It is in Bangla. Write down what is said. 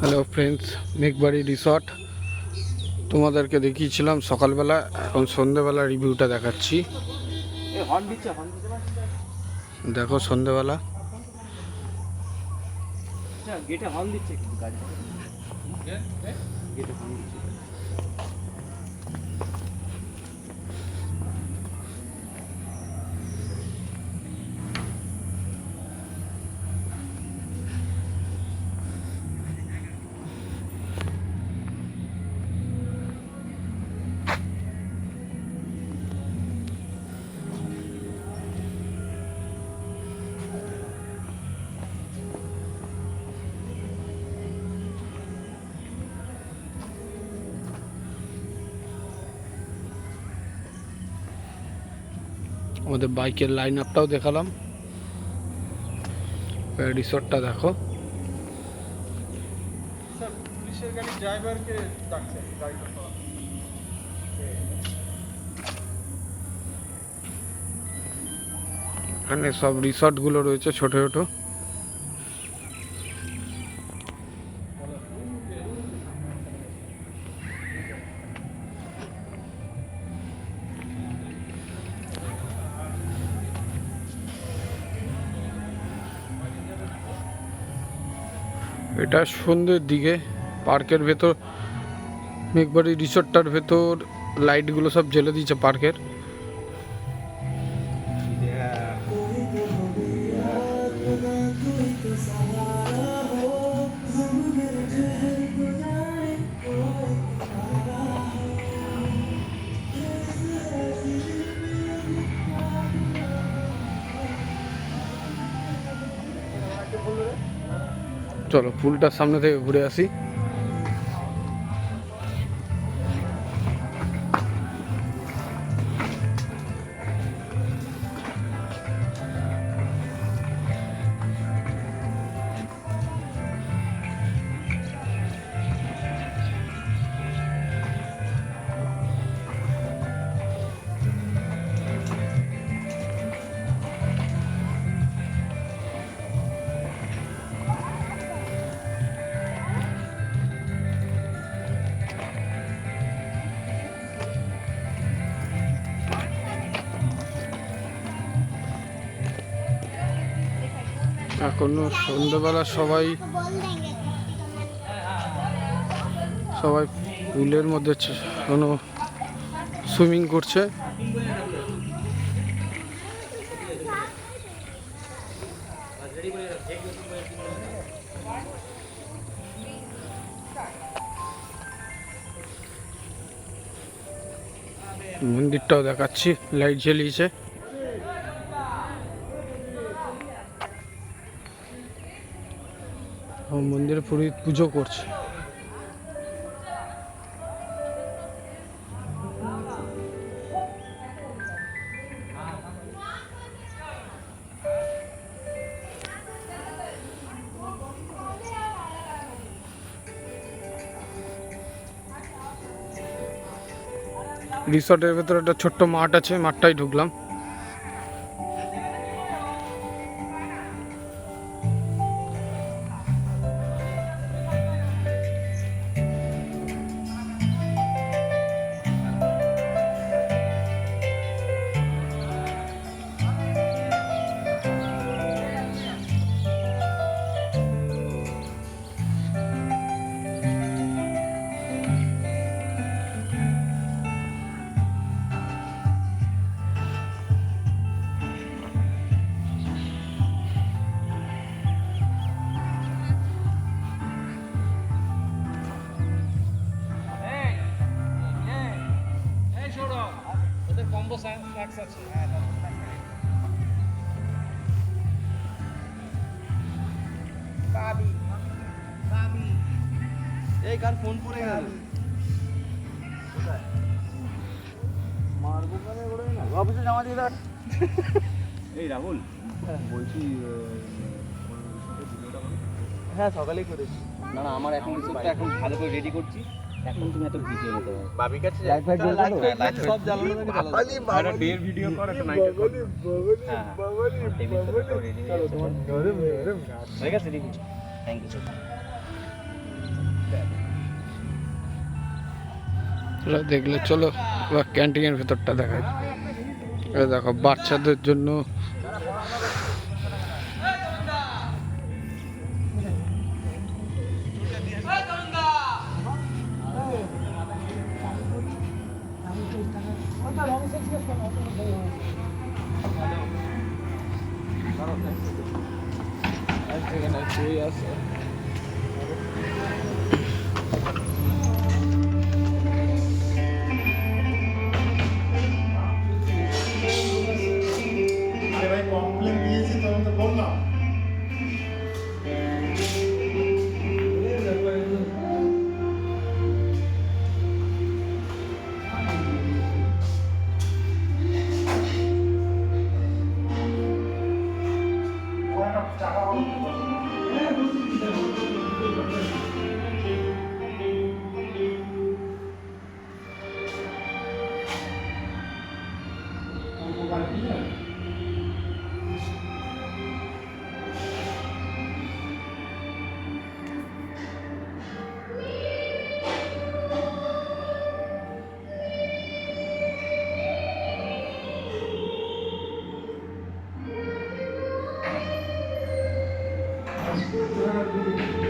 হ্যালো ফ্রেন্ডস, মেঘবাড়ি রিসর্ট তোমাদেরকে দেখিয়েছিলাম সকালবেলা। এখন সন্ধেবেলা রিভিউটা দেখাচ্ছি। দেখো সন্ধেবেলা গেটে হর্ন দিচ্ছে কিন্তু গাড়ি গেটে হর্ন দিচ্ছে। আমাদের বাইকের লাইন আপটাও দেখালাম। রিসর্টটা দেখো। পুলিশের গাড়ি ড্রাইভারকে ডাকছে গাড়িটা পাওয়া। এখানে সব রিসর্টগুলো রয়েছে ছোট ছোট। এটা সন্ধ্যের দিকে পার্কের ভেতর, মেঘবাড়ি রিসর্টটার ভেতর লাইটগুলো সব জ্বেলে দিয়েছে পার্কের। চলো পুলটার সামনে থেকে ঘুরে আসি। এখনো সন্ধ্যেবেলা সবাই পুলের মধ্যে কোনো সুইমিং করছে। মন্দিরটাও দেখাচ্ছি, লাইট জ্বালিয়েছে। মন্দিরে পুরোহিত পুজো করছে। রিসর্টের ভেতরে একটা ছোট্ট মাঠ আছে, মাঠটাই ঢুকলাম। কম্বো স্ন্যাক্স আছে। এই কার ফোন পড়ে গেল? মারবো কানে ওরে না, অফিসে জমা দিয়ে দাও। এই রাহুল, বলছি হ্যাঁ সকালেই করেছি। না না, আমার এখন রিসোর্টটা এখন ভালো করে রেডি করছি। এখন তুমি এত ভিডিও নিতে পারো। বাবির কাছে লাইট ফাইট জ্বলছে তো? লাইট সব জ্বালানো থাকে, জ্বালানো। বাবালি বাবালি ডের ভিডিও কর, একটা নাইট বাবালি বাবালি বাবালি বাবালি রেডি হয়ে গেছে। ঠিক আছে, থ্যাংক ইউ। তোরা দেখলে চলো এবার ক্যান্টিনের ভেতরটা দেখাই। এই দেখো বাচ্চাদের জন্য আরে ভাই কমপ্লেন দিয়েছি তখন তো বললাম। Thank you.